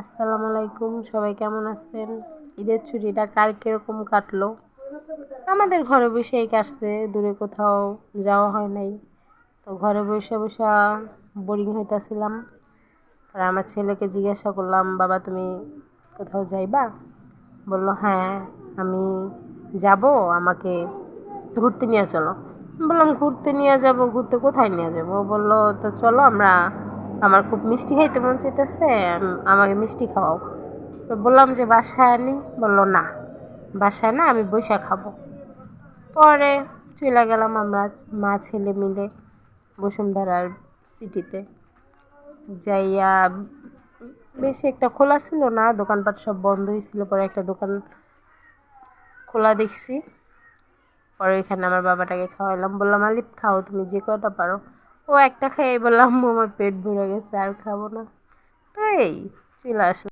আসসালামু আলাইকুম, সবাই কেমন আছেন? ঈদের ছুটিটা কার কিরকম কাটলো? আমাদের ঘরে বসেই কাটছে, দূরে কোথাও যাওয়া হয় নাই। তো ঘরে বসে বসে বোরিং হইতাছিলাম। আর আমার ছেলেকে জিজ্ঞাসা করলাম, বাবা তুমি কোথাও যাইবা? বললো হ্যাঁ, আমি যাব, আমাকে ঘুরতে নিয়ে চলো। বললাম ঘুরতে নিয়ে যাব, ঘুরতে কোথায় নিয়ে যাবো? ও বললো তো চলো আমরা, আমার খুব মিষ্টি খাইতে মন চাইতেছে, আমাকে মিষ্টি খাওয়াও। তো বললাম যে বাসায় আনি। বললো না, বাসায় না, আমি বইসা খাবো। পরে চলে গেলাম আমরা মা ছেলে মিলে বসুন্ধরার সিটিতে যাইয়া। বেশি একটা খোলা ছিল না, দোকানপাট সব বন্ধ হয়েছিল। পরে একটা দোকান খোলা দেখছি, পরে ওইখানে আমার বাবাটাকে খাওয়াইলাম। বললাম আলিফ খাও, তুমি যে কটা পারো। ও একটা খেয়ে বললাম আমার পেট ভরে গেছে, আর খাবো না। তো এই চলে আসলাম।